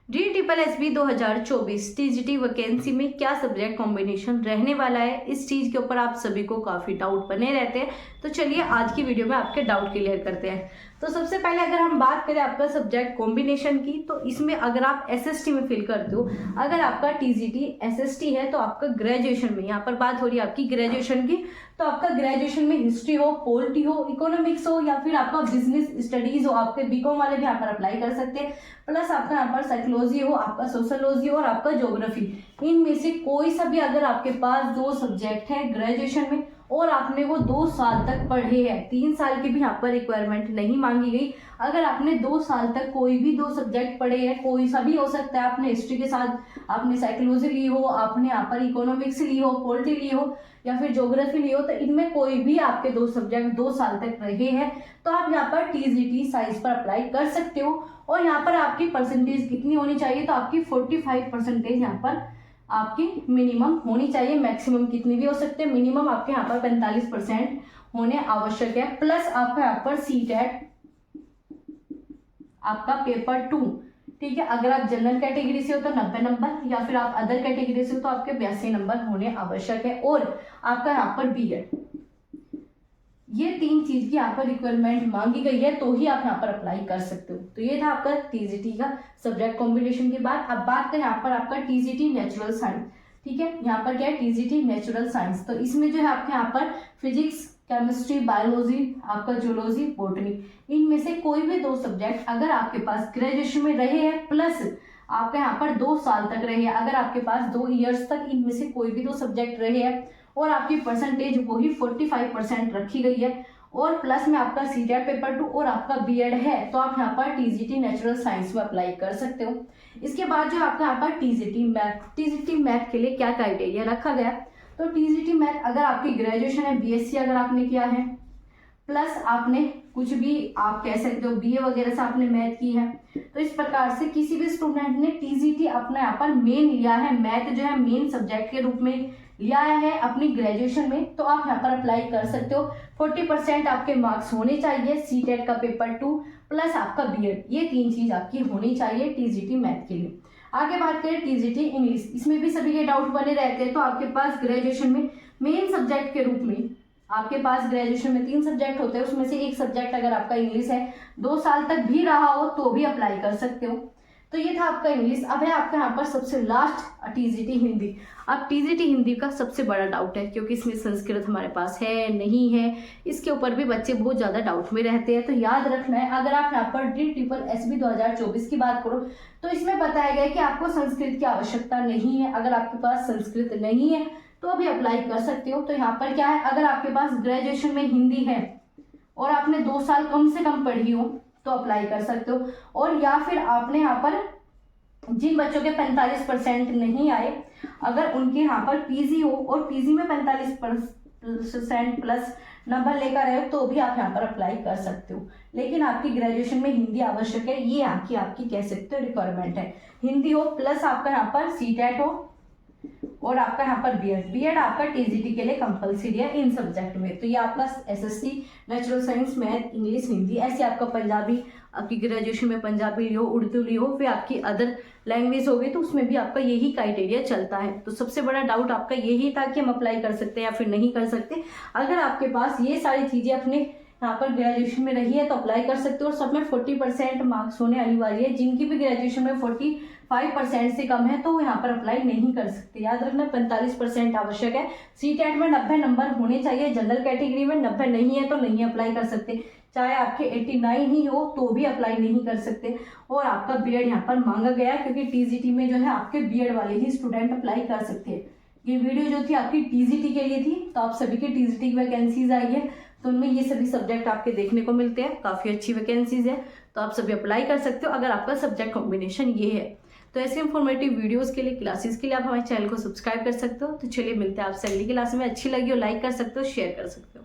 DSSB 2024 TGT vacancy में क्या subject combination रहने वाला है, इस चीज़ के ऊपर आप सभी को काफ़ी डाउट बने रहते हैं। तो चलिए आज की वीडियो में आपके डाउट क्लियर करते हैं। तो सबसे पहले अगर हम बात करें आपका सब्जेक्ट कॉम्बिनेशन की, तो इसमें अगर आप SST में फिल करते हो, अगर आपका TGT SST है तो आपका ग्रेजुएशन में, यहाँ पर बात हो रही है आपकी ग्रेजुएशन की, तो आपका ग्रेजुएशन में हिस्ट्री हो, पॉलिटी हो, इकोनॉमिक्स हो या फिर आपका बिजनेस स्टडीज हो, आपके बीकॉम वाले भी यहाँ पर अप्लाई कर सकते हैं। प्लस आपका यहाँ पर साइकोलॉजी हो, आपका सोशोलॉजी हो और आपका ज्योग्राफी, इनमें से कोई सा भी अगर आपके पास दो सब्जेक्ट है ग्रेजुएशन में और आपने वो 2 साल तक पढ़े हैं, 3 साल की भी यहाँ पर रिक्वायरमेंट नहीं मांगी गई। अगर आपने 2 साल तक कोई भी 2 सब्जेक्ट पढ़े हैं, कोई सा भी हो सकता है, आपने हिस्ट्री के साथ आपने साइकोलॉजी ली हो, आपने यहाँ पर इकोनॉमिक्स ली हो, पॉलिटी ली हो या फिर ज्योग्राफी ली हो, तो इनमें कोई भी आपके 2 सब्जेक्ट 2 साल तक रहे हैं तो आप यहाँ पर TGT साइंस पर अप्लाई कर सकते हो। और यहाँ पर आपकी परसेंटेज कितनी होनी चाहिए, तो आपकी 45% यहाँ पर आपकी मिनिमम होनी चाहिए। मैक्सिमम कितनी भी हो सकते हैं, मिनिमम आपके यहाँ पर 45% होने आवश्यक है। प्लस आपका यहाँ पर CTET आपका पेपर 2, ठीक है। अगर आप जनरल कैटेगरी से हो तो 90 नंबर या फिर आप अदर कैटेगरी से हो तो आपके 82 नंबर होने आवश्यक है। और आपका यहाँ पर BEd, ये 3 चीज की यहाँ पर रिक्वायरमेंट मांगी गई है तो ही आप यहाँ पर अप्लाई कर सकते हो। तो ये था आपका TGT का सब्जेक्ट कॉम्बिनेशन की बात। अब बात करें यहाँ पर आपका TGT नेचुरल साइंस, ठीक है। यहाँ पर क्या है, TGT नेचुरल साइंस, तो इसमें जो है आपके यहाँ पर फिजिक्स, केमिस्ट्री, बायोलॉजी, आपका जूलॉजी, बॉटनी, इनमें से कोई भी 2 सब्जेक्ट अगर आपके पास ग्रेजुएशन में रहे हैं प्लस आपके यहाँ पर 2 साल तक रहे हैं, अगर आपके पास 2 ईयर्स तक इनमें से कोई भी 2 सब्जेक्ट रहे हैं और आपकी परसेंटेज वही 45% रखी गई है और प्लस में आपका CTET पेपर 2 और आपका BEd है, तो आप यहाँ पर TGT नेचुरल साइंस में अप्लाई कर सकते हो। इसके बाद जो आपका यहाँ पर TGT मैथ के लिए क्या क्राइटेरिया रखा गया, तो TGT मैथ अगर आपकी ग्रेजुएशन है, BSc अगर आपने किया है प्लस आपने कुछ भी आप कह सकते हो BA वगैरह से आपने मैथ की है, तो इस प्रकार से किसी भी स्टूडेंट ने TGT अपना यहाँ पर मेन लिया है, मैथ जो है मेन सब्जेक्ट के रूप में लिया है अपनी ग्रेजुएशन में, तो आप यहाँ पर अप्लाई कर सकते हो। 40% आपके मार्क्स होने चाहिए, CTET का पेपर 2 प्लस आपका BEd, ये 3 चीज आपकी होनी चाहिए TGT मैथ के लिए। आगे बात करें TGT इंग्लिश, इसमें भी सभी के डाउट बने रहते हैं। तो आपके पास ग्रेजुएशन में मेन सब्जेक्ट के रूप में आपके पास ग्रेजुएशन में 3 सब्जेक्ट होते हैं, उसमें से एक सब्जेक्ट अगर आपका इंग्लिश है, 2 साल तक भी रहा हो तो भी अप्लाई कर सकते हो। तो ये था आपका इंग्लिश। अब है आपका यहाँ पर सबसे लास्ट TGT हिंदी। अब TGT हिंदी का सबसे बड़ा डाउट है क्योंकि इसमें संस्कृत हमारे पास है नहीं है, इसके ऊपर भी बच्चे बहुत ज़्यादा डाउट में रहते हैं। तो याद रखना है, अगर आप यहाँ पर DSSB 2024 की बात करो तो इसमें बताया गया है कि आपको संस्कृत की आवश्यकता नहीं है। अगर आपके पास संस्कृत नहीं है तो अभी अप्लाई कर सकते हो। तो यहाँ पर क्या है, अगर आपके पास ग्रेजुएशन में हिंदी है और आपने 2 साल कम से कम पढ़ी हो तो अप्लाई कर सकते हो। और या फिर आपने यहाँ पर जिन बच्चों के 45% नहीं आए, अगर उनके यहाँ पर PG हो और PG में 45% प्लस नंबर लेकर आए हो तो भी आप यहाँ पर अप्लाई कर सकते हो। लेकिन आपकी ग्रेजुएशन में हिंदी आवश्यक है, ये आपकी कह सकते हो रिक्वायरमेंट है, हिंदी हो प्लस आपका यहाँ पर CTET हो और आपका यहाँ पर BEd आपका TGT के लिए कंपलसरी है इन सब्जेक्ट में। तो ये आपका SST natural science, math, English, Hindi, ऐसे आपका पंजाबी, आपकी ग्रेजुएशन में पंजाबी लियो, उर्दू लियो, फिर आपकी अदर लैंग्वेज हो गई तो उसमें भी आपका यही क्राइटेरिया चलता है। तो सबसे बड़ा डाउट आपका यही था कि हम अप्लाई कर सकते हैं या फिर नहीं कर सकते। अगर आपके पास ये सारी चीज़ें अपने यहाँ पर ग्रेजुएशन में रही है तो अप्लाई कर सकते हो। और सब में 40% मार्क्स होने अनिवार्य है, जिनकी भी ग्रेजुएशन में 45% से कम है तो वो यहाँ पर अप्लाई नहीं कर सकते। याद रखना 45% आवश्यक है। CTET में 90 नंबर होने चाहिए, जनरल कैटेगरी में 90 नहीं है तो नहीं अप्लाई कर सकते, चाहे आपके 89 ही हो तो भी अप्लाई नहीं कर सकते। और आपका BEd यहाँ पर मांगा गया क्योंकि TGT में जो है आपके BEd वाले ही स्टूडेंट अप्लाई कर सकते हैं। ये वीडियो जो थी आपकी TGT के लिए थी, तो आप सभी के TGT की वैकेंसीज आई है तो उनमें ये सभी सब्जेक्ट आपके देखने को मिलते हैं, काफ़ी अच्छी वैकेंसीज है, तो आप सभी अप्लाई कर सकते हो अगर आपका सब्जेक्ट कॉम्बिनेशन ये है। तो ऐसे इंफॉर्मेटिव वीडियोस के लिए, क्लासेस के लिए आप हमारे चैनल को सब्सक्राइब कर सकते हो। तो चलिए मिलते हैं आपसे अगली क्लास में। अच्छी लगी हो लाइक कर सकते हो, शेयर कर सकते हो।